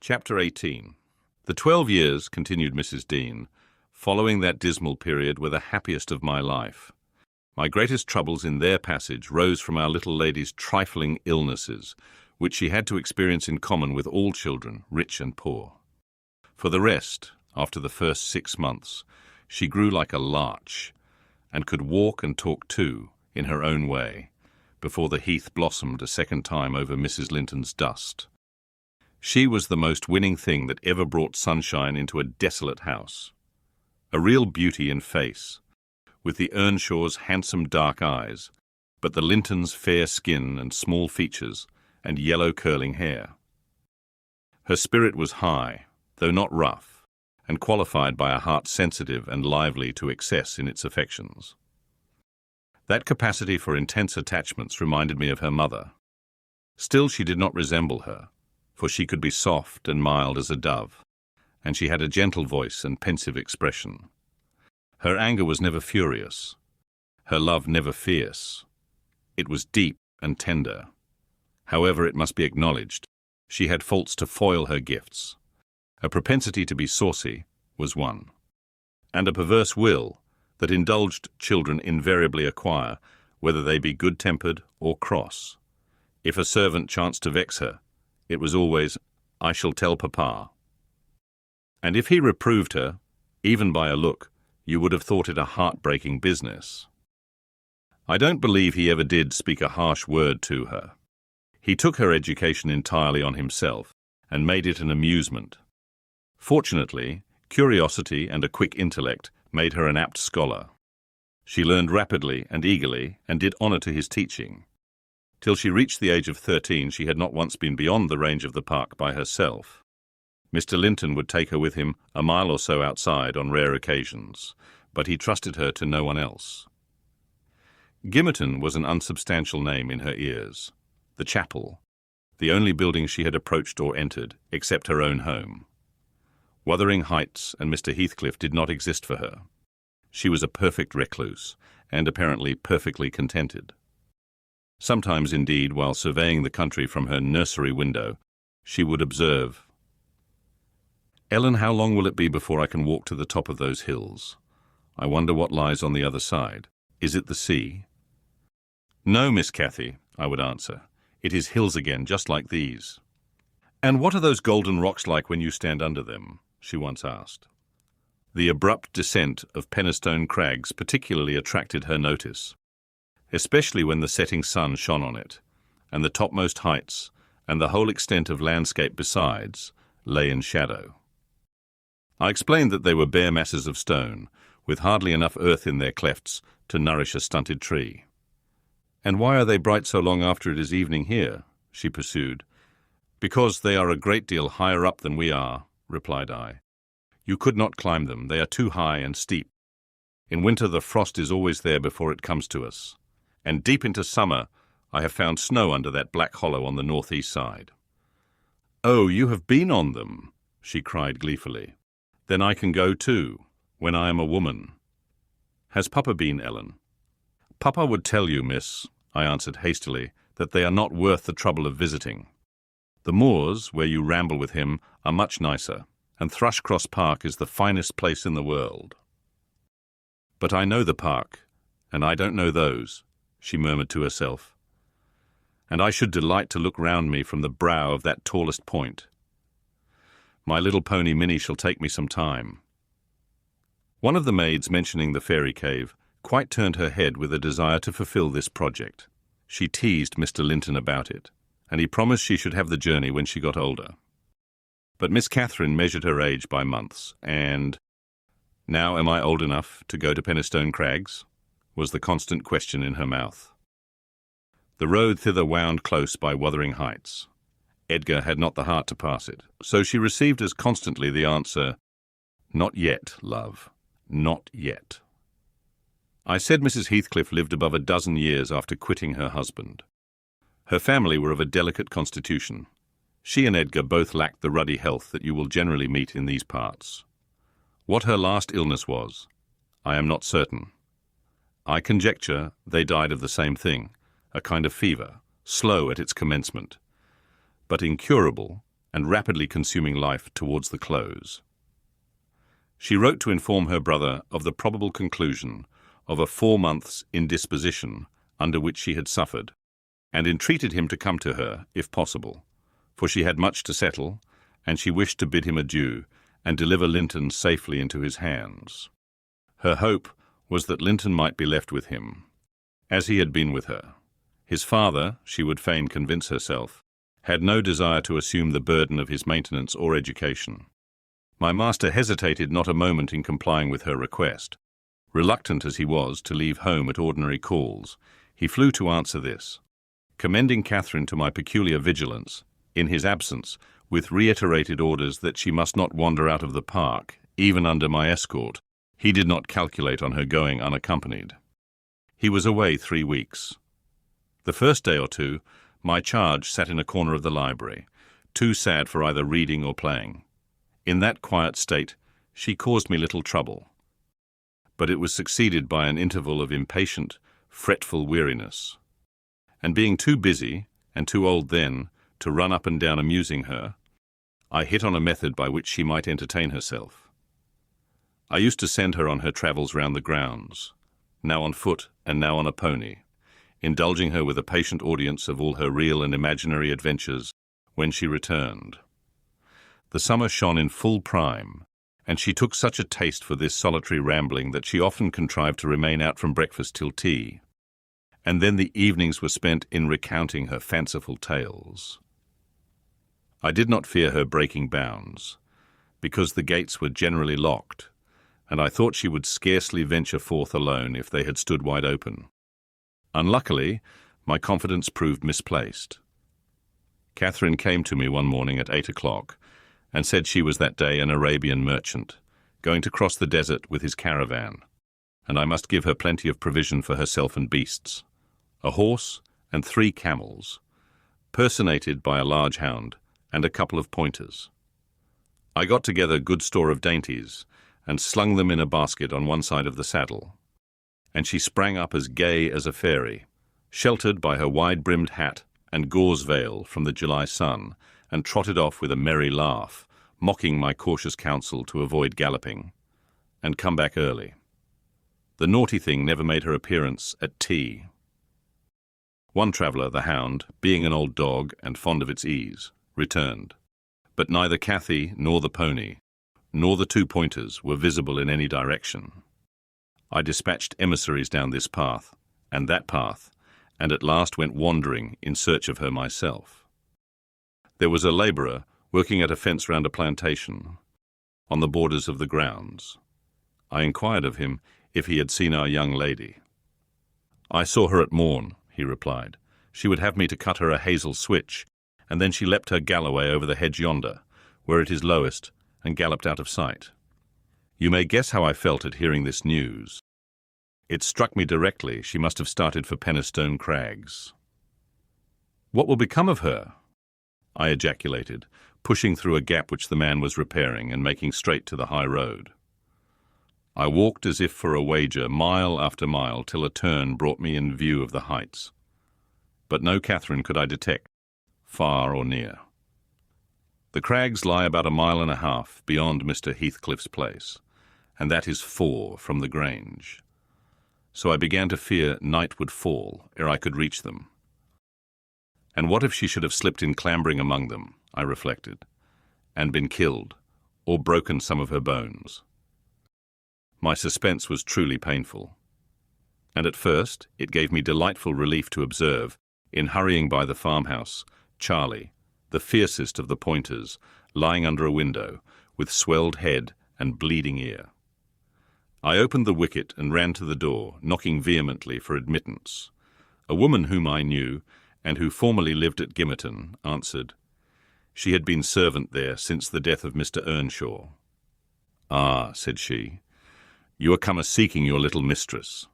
Chapter 18. The 12 years, continued Mrs. Dean, following that dismal period were the happiest of my life. My greatest troubles in their passage rose from our little lady's trifling illnesses, which she had to experience in common with all children, rich and poor. For the rest, after the first 6 months, she grew like a larch, and could walk and talk too, in her own way, before the heath blossomed a second time over Mrs. Linton's dust. She was the most winning thing that ever brought sunshine into a desolate house. A real beauty in face, with the Earnshaws' handsome dark eyes, but the Lintons' fair skin and small features and yellow curling hair. Her spirit was high, though not rough, and qualified by a heart sensitive and lively to excess in its affections. That capacity for intense attachments reminded me of her mother. Still, she did not resemble her, for she could be soft and mild as a dove, and she had a gentle voice and pensive expression. Her anger was never furious, her love never fierce. It was deep and tender. However, it must be acknowledged, she had faults to foil her gifts. A propensity to be saucy was one, and a perverse will that indulged children invariably acquire, whether they be good-tempered or cross. If a servant chanced to vex her, it was always, "I shall tell Papa." And if he reproved her, even by a look, you would have thought it a heart-breaking business. I don't believe he ever did speak a harsh word to her. He took her education entirely on himself and made it an amusement. Fortunately, curiosity and a quick intellect made her an apt scholar. She learned rapidly and eagerly and did honour to his teaching. Till she reached the age of 13, she had not once been beyond the range of the park by herself. Mr. Linton would take her with him a mile or so outside on rare occasions, but he trusted her to no one else. Gimmerton was an unsubstantial name in her ears. The chapel, the only building she had approached or entered, except her own home. Wuthering Heights and Mr. Heathcliff did not exist for her. She was a perfect recluse, and apparently perfectly contented. Sometimes, indeed, while surveying the country from her nursery window, she would observe, "Ellen, how long will it be before I can walk to the top of those hills? I wonder what lies on the other side. Is it the sea?" "No, Miss Cathy," I would answer. "It is hills again, just like these." "And what are those golden rocks like when you stand under them?" she once asked. The abrupt descent of Penistone Crags particularly attracted her notice, especially when the setting sun shone on it, and the topmost heights, and the whole extent of landscape besides, lay in shadow. I explained that they were bare masses of stone, with hardly enough earth in their clefts to nourish a stunted tree. "And why are they bright so long after it is evening here?" she pursued. "Because they are a great deal higher up than we are," replied I. "You could not climb them, they are too high and steep. In winter the frost is always there before it comes to us, and deep into summer I have found snow under that black hollow on the northeast side." "Oh, you have been on them," she cried gleefully. "Then I can go too, when I am a woman." "Has Papa been, Ellen?" "Papa would tell you, miss," I answered hastily, "that they are not worth the trouble of visiting. The moors, where you ramble with him, are much nicer, and Thrushcross Park is the finest place in the world." "But I know the park, and I don't know those," she murmured to herself. "And I should delight to look round me from the brow of that tallest point. My little pony Minnie shall take me some time." One of the maids mentioning the fairy cave quite turned her head with a desire to fulfil this project. She teased Mr. Linton about it, and he promised she should have the journey when she got older. But Miss Catherine measured her age by months, and, "Now am I old enough to go to Penistone Crags?" was the constant question in her mouth. The road thither wound close by Wuthering Heights. Edgar had not the heart to pass it, so she received as constantly the answer, "Not yet, love, not yet." I said Mrs. Heathcliff lived above a dozen years after quitting her husband. Her family were of a delicate constitution. She and Edgar both lacked the ruddy health that you will generally meet in these parts. What her last illness was, I am not certain. I conjecture they died of the same thing, a kind of fever, slow at its commencement, but incurable and rapidly consuming life towards the close. She wrote to inform her brother of the probable conclusion of a 4 months' indisposition under which she had suffered, and entreated him to come to her, if possible, for she had much to settle, and she wished to bid him adieu and deliver Linton safely into his hands. Her hope was that Linton might be left with him, as he had been with her. His father, she would fain convince herself, had no desire to assume the burden of his maintenance or education. My master hesitated not a moment in complying with her request. Reluctant as he was to leave home at ordinary calls, he flew to answer this. Commending Catherine to my peculiar vigilance, in his absence, with reiterated orders that she must not wander out of the park, even under my escort, he did not calculate on her going unaccompanied. He was away 3 weeks. The first day or two, my charge sat in a corner of the library, too sad for either reading or playing. In that quiet state, she caused me little trouble. But it was succeeded by an interval of impatient, fretful weariness. And being too busy, and too old then, to run up and down amusing her, I hit on a method by which she might entertain herself. I used to send her on her travels round the grounds, now on foot and now on a pony, indulging her with a patient audience of all her real and imaginary adventures when she returned. The summer shone in full prime, and she took such a taste for this solitary rambling that she often contrived to remain out from breakfast till tea, and then the evenings were spent in recounting her fanciful tales. I did not fear her breaking bounds, because the gates were generally locked, and I thought she would scarcely venture forth alone if they had stood wide open. Unluckily, my confidence proved misplaced. Catherine came to me one morning at 8 o'clock and said she was that day an Arabian merchant, going to cross the desert with his caravan, and I must give her plenty of provision for herself and beasts, a horse and 3 camels, personated by a large hound and a couple of pointers. I got together good store of dainties and slung them in a basket on one side of the saddle, and she sprang up as gay as a fairy, sheltered by her wide-brimmed hat and gauze veil from the July sun, and trotted off with a merry laugh, mocking my cautious counsel to avoid galloping, and come back early. The naughty thing never made her appearance at tea. One traveller, the hound, being an old dog and fond of its ease, returned, but neither Cathy nor the pony, nor the 2 pointers were visible in any direction. I dispatched emissaries down this path and that path, and at last went wandering in search of her myself. There was a labourer working at a fence round a plantation, on the borders of the grounds. I inquired of him if he had seen our young lady. "I saw her at morn," he replied. "She would have me to cut her a hazel switch, and then she leapt her galloway over the hedge yonder, where it is lowest, and galloped out of sight." You may guess how I felt at hearing this news. It struck me directly she must have started for Penistone Crags. "What will become of her?" I ejaculated, pushing through a gap which the man was repairing and making straight to the high road. I walked as if for a wager, mile after mile, till a turn brought me in view of the heights. But no Catherine could I detect, far or near. The crags lie about 1.5 miles beyond Mr. Heathcliff's place, and that is 4 from the Grange. So I began to fear night would fall ere I could reach them. And what if she should have slipped in clambering among them, I reflected, and been killed, or broken some of her bones? My suspense was truly painful, and at first it gave me delightful relief to observe, in hurrying by the farmhouse, Charlie, the fiercest of the pointers, lying under a window, with swelled head and bleeding ear. I opened the wicket and ran to the door, knocking vehemently for admittance. A woman whom I knew, and who formerly lived at Gimmerton, answered. She had been servant there since the death of Mr. Earnshaw. "Ah," said she, "you are come a-seeking your little mistress.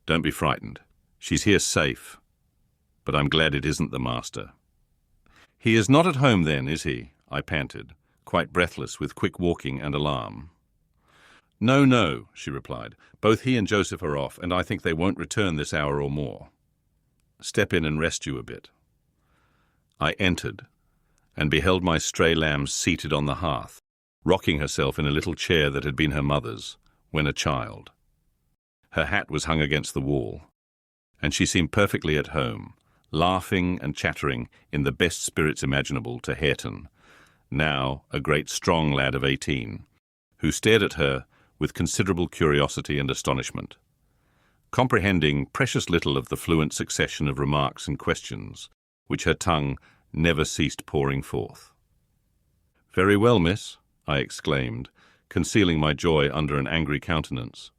Don't be frightened. She's here safe. But I'm glad it isn't the master." "He is not at home then, is he?" I panted, quite breathless with quick walking and alarm. "No, no," she replied. "Both he and Joseph are off, and I think they won't return this hour or more. Step in and rest you a bit." I entered, and beheld my stray lamb seated on the hearth, rocking herself in a little chair that had been her mother's when a child. Her hat was hung against the wall, and she seemed perfectly at home, laughing and chattering in the best spirits imaginable to Hareton, now a great strong lad of 18, who stared at her with considerable curiosity and astonishment, comprehending precious little of the fluent succession of remarks and questions which her tongue never ceased pouring forth. "Very well, miss," I exclaimed, concealing my joy under an angry countenance.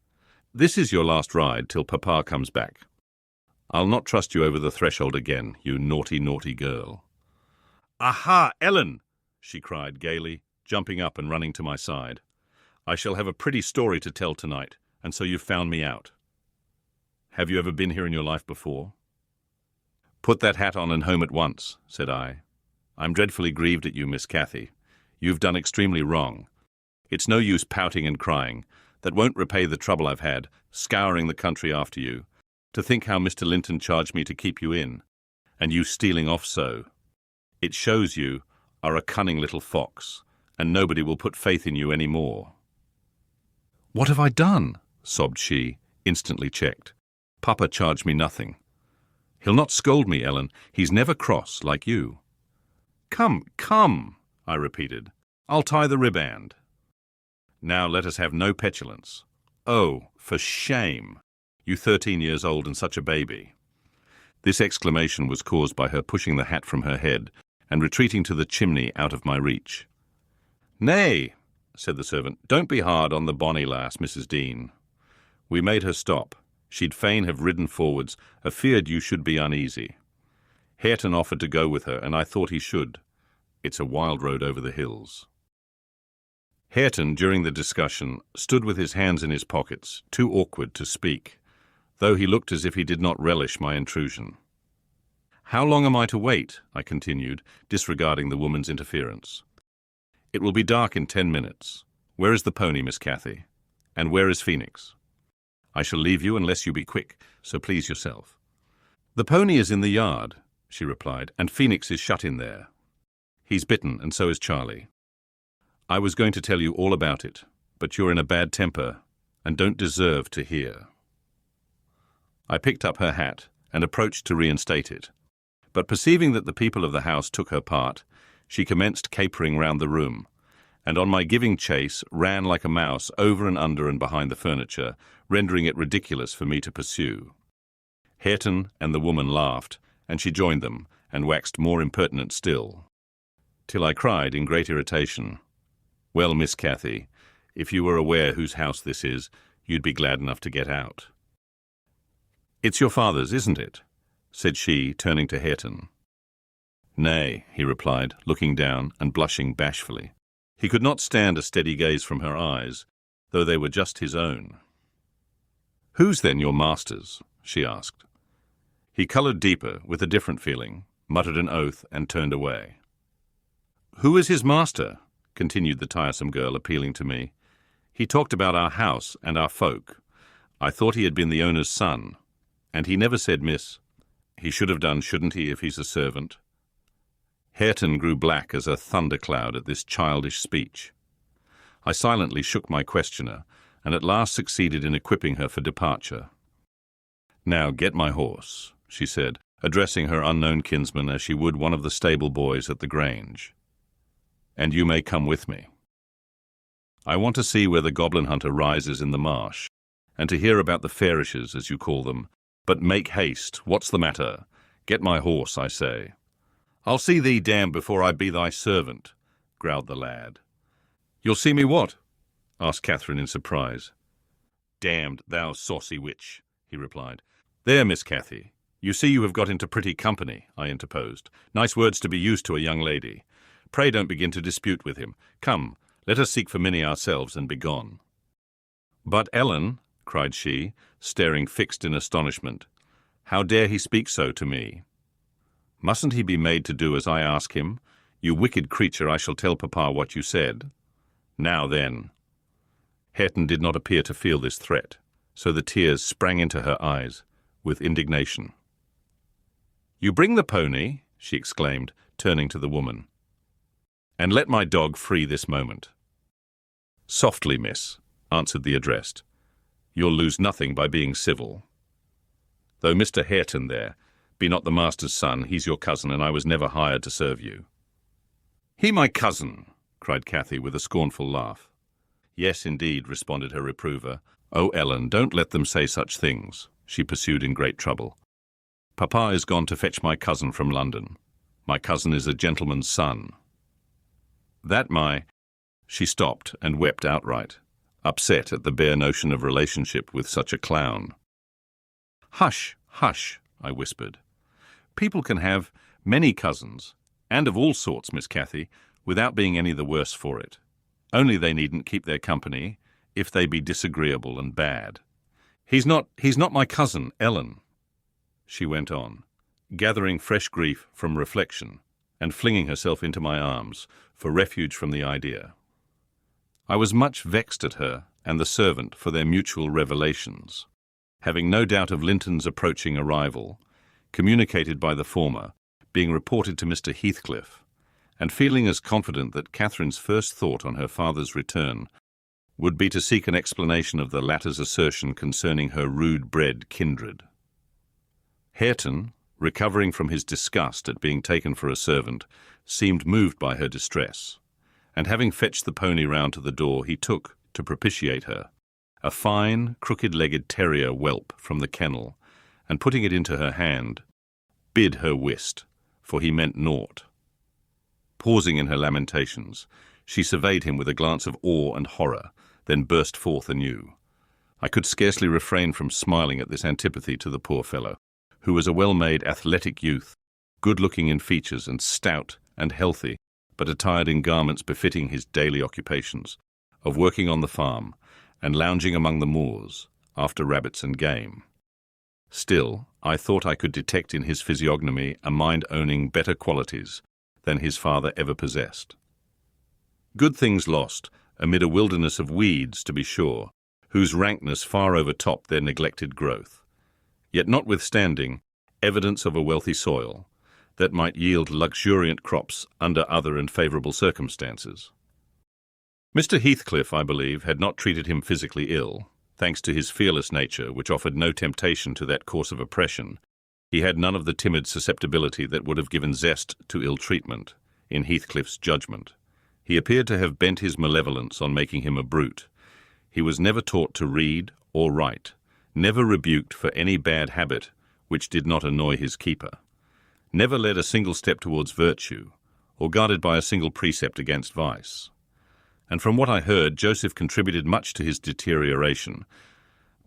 "This is your last ride till Papa comes back. I'll not trust you over the threshold again, you naughty, naughty girl." "Aha, Ellen!" she cried gaily, jumping up and running to my side. "I shall have a pretty story to tell tonight, and so you've found me out. Have you ever been here in your life before?" "Put that hat on and home at once," said I. "I'm dreadfully grieved at you, Miss Cathy. You've done extremely wrong. It's no use pouting and crying. That won't repay the trouble I've had, scouring the country after you. To think how Mr. Linton charged me to keep you in, and you stealing off so. It shows you are a cunning little fox, and nobody will put faith in you any more." "What have I done?" sobbed she, instantly checked. "Papa charged me nothing. He'll not scold me, Ellen. He's never cross, like you." "Come, come," I repeated. "I'll tie the riband." "Now let us have no petulance. Oh, for shame! You 13 years old and such a baby." This exclamation was caused by her pushing the hat from her head and retreating to the chimney out of my reach. "Nay," said the servant, "don't be hard on the bonny lass, Mrs. Dean." We made her stop. She'd fain have ridden forwards, afeard you should be uneasy. Hareton offered to go with her, and I thought he should. It's a wild road over the hills. Hareton, during the discussion, stood with his hands in his pockets, too awkward to speak, though he looked as if he did not relish my intrusion. "How long am I to wait?" I continued, disregarding the woman's interference. "It will be dark in 10 minutes. Where is the pony, Miss Cathy? And where is Phoenix? I shall leave you unless you be quick, so please yourself." "The pony is in the yard," she replied, "and Phoenix is shut in there. He's bitten, and so is Charlie. I was going to tell you all about it, but you're in a bad temper and don't deserve to hear." I picked up her hat and approached to reinstate it, but perceiving that the people of the house took her part, she commenced capering round the room, and on my giving chase ran like a mouse over and under and behind the furniture, rendering it ridiculous for me to pursue. Hareton and the woman laughed, and she joined them, and waxed more impertinent still, till I cried in great irritation, "Well, Miss Cathy, if you were aware whose house this is, you'd be glad enough to get out." "It's your father's, isn't it?" said she, turning to Hareton. "Nay," he replied, looking down and blushing bashfully. He could not stand a steady gaze from her eyes, though they were just his own. "Whose then your master's?" she asked. He coloured deeper, with a different feeling, muttered an oath, and turned away. "Who is his master?" continued the tiresome girl, appealing to me. "He talked about our house and our folk. I thought he had been the owner's son. And he never said miss. He should have done, shouldn't he, if he's a servant?" Hareton grew black as a thundercloud at this childish speech. I silently shook my questioner, and at last succeeded in equipping her for departure. "Now get my horse," she said, addressing her unknown kinsman as she would one of the stable boys at the Grange. "And you may come with me. I want to see where the goblin hunter rises in the marsh, and to hear about the fairishes, as you call them. But make haste. What's the matter? Get my horse, I say." "I'll see thee damned before I be thy servant," growled the lad. "You'll see me what?" asked Catherine in surprise. "Damned, thou saucy witch," he replied. "There, Miss Cathy, you see you have got into pretty company," I interposed. "Nice words to be used to a young lady. Pray don't begin to dispute with him. Come, let us seek for Minnie ourselves and be gone." "But Ellen," cried she, staring fixed in astonishment, "how dare he speak so to me? Mustn't he be made to do as I ask him? You wicked creature, I shall tell Papa what you said. Now then." Hareton did not appear to feel this threat, so the tears sprang into her eyes with indignation. "You bring the pony?" she exclaimed, turning to the woman. and let my dog free this moment." "Softly, miss," answered the addressed. "You'll lose nothing by being civil. Though Mr. Hareton there be not the master's son, he's your cousin, and I was never hired to serve you." "He my cousin!" cried Cathy with a scornful laugh. "Yes, indeed," responded her reprover. "Oh, Ellen, don't let them say such things," she pursued in great trouble. "Papa is gone to fetch my cousin from London. My cousin is a gentleman's son. That my—" She stopped and wept outright, upset at the bare notion of relationship with such a clown. "Hush, hush," I whispered. "People can have many cousins, and of all sorts, Miss Cathy, without being any the worse for it. Only they needn't keep their company if they be disagreeable and bad. He's not my cousin, Ellen," she went on, gathering fresh grief from reflection and flinging herself into my arms for refuge from the idea. I was much vexed at her and the servant for their mutual revelations, having no doubt of Linton's approaching arrival, communicated by the former, being reported to Mr. Heathcliff, and feeling as confident that Catherine's first thought on her father's return would be to seek an explanation of the latter's assertion concerning her rude-bred kindred. Hareton, recovering from his disgust at being taken for a servant, seemed moved by her distress, and having fetched the pony round to the door, he took, to propitiate her, a fine, crooked-legged terrier whelp from the kennel, and putting it into her hand, bid her whist, for he meant naught. Pausing in her lamentations, she surveyed him with a glance of awe and horror, then burst forth anew. I could scarcely refrain from smiling at this antipathy to the poor fellow, who was a well-made, athletic youth, good-looking in features and stout and healthy, but attired in garments befitting his daily occupations, of working on the farm and lounging among the moors after rabbits and game. Still, I thought I could detect in his physiognomy a mind owning better qualities than his father ever possessed. Good things lost, amid a wilderness of weeds, to be sure, whose rankness far overtopped their neglected growth, yet notwithstanding evidence of a wealthy soil that might yield luxuriant crops under other and favourable circumstances. Mr. Heathcliff, I believe, had not treated him physically ill, thanks to his fearless nature, which offered no temptation to that course of oppression. He had none of the timid susceptibility that would have given zest to ill-treatment, in Heathcliff's judgment. He appeared to have bent his malevolence on making him a brute. He was never taught to read or write, never rebuked for any bad habit which did not annoy his keeper, never led a single step towards virtue, or guarded by a single precept against vice. And from what I heard, Joseph contributed much to his deterioration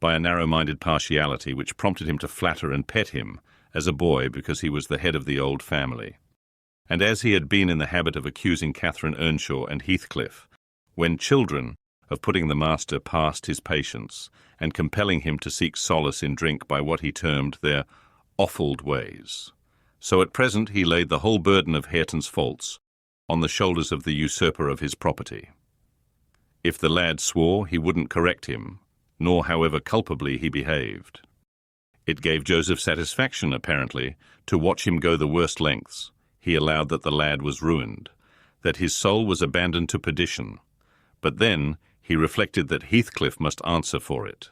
by a narrow-minded partiality which prompted him to flatter and pet him as a boy because he was the head of the old family. And as he had been in the habit of accusing Catherine Earnshaw and Heathcliff, when children, of putting the master past his patience and compelling him to seek solace in drink by what he termed their offald ways, so at present he laid the whole burden of Hareton's faults on the shoulders of the usurper of his property. If the lad swore, he wouldn't correct him, nor however culpably he behaved. It gave Joseph satisfaction, apparently, to watch him go the worst lengths. He allowed that the lad was ruined, that his soul was abandoned to perdition, but then he reflected that Heathcliff must answer for it.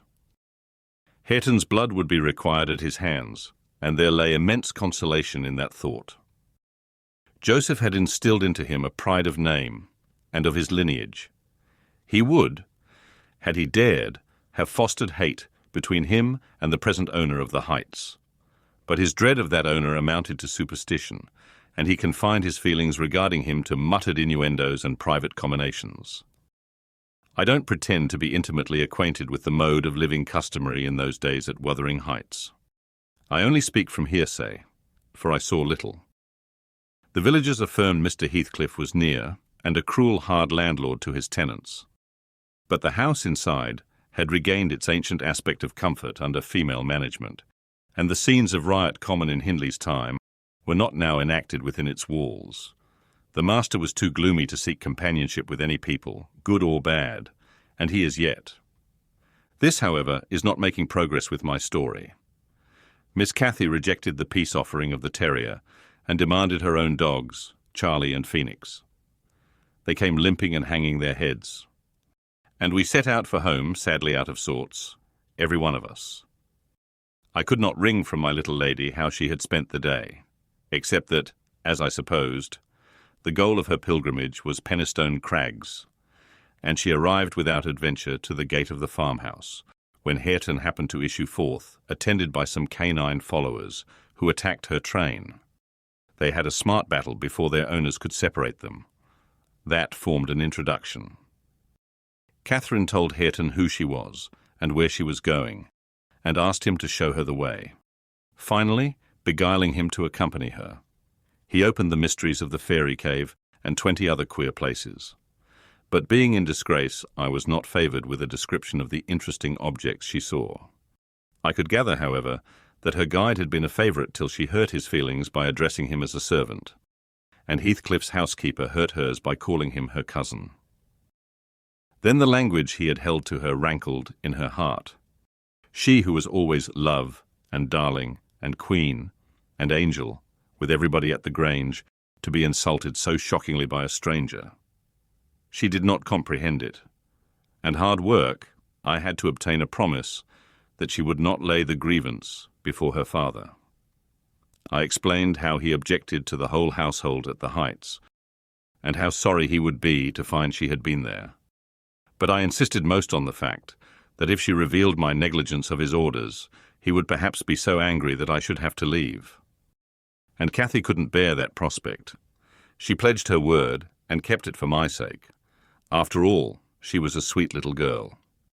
Hareton's blood would be required at his hands, and there lay immense consolation in that thought. Joseph had instilled into him a pride of name and of his lineage. He would, had he dared, have fostered hate between him and the present owner of the Heights. But his dread of that owner amounted to superstition, and he confined his feelings regarding him to muttered innuendos and private comminations. I don't pretend to be intimately acquainted with the mode of living customary in those days at Wuthering Heights. I only speak from hearsay, for I saw little. The villagers affirmed Mr. Heathcliff was near, and a cruel, hard landlord to his tenants. But the house inside had regained its ancient aspect of comfort under female management, and the scenes of riot common in Hindley's time were not now enacted within its walls. The master was too gloomy to seek companionship with any people, good or bad, and he is yet. This, however, is not making progress with my story. Miss Cathy rejected the peace offering of the terrier and demanded her own dogs, Charlie and Phoenix. They came limping and hanging their heads. And we set out for home, sadly out of sorts, every one of us. I could not wring from my little lady how she had spent the day, except that, as I supposed, the goal of her pilgrimage was Penistone Crags, and she arrived without adventure to the gate of the farmhouse, when Hareton happened to issue forth, attended by some canine followers, who attacked her train. They had a smart battle before their owners could separate them. That formed an introduction. Catherine told Hareton who she was and where she was going, and asked him to show her the way, finally beguiling him to accompany her. He opened the mysteries of the fairy cave and 20 other queer places. But being in disgrace, I was not favoured with a description of the interesting objects she saw. I could gather, however, that her guide had been a favourite till she hurt his feelings by addressing him as a servant, and Heathcliff's housekeeper hurt hers by calling him her cousin. Then the language he had held to her rankled in her heart. She who was always love and darling and queen and angel with everybody at the Grange, to be insulted so shockingly by a stranger. She did not comprehend it, and hard work, I had to obtain a promise that she would not lay the grievance before her father. I explained how he objected to the whole household at the Heights, and how sorry he would be to find she had been there. But I insisted most on the fact that if she revealed my negligence of his orders, he would perhaps be so angry that I should have to leave. And Cathy couldn't bear that prospect. She pledged her word and kept it for my sake. After all, she was a sweet little girl.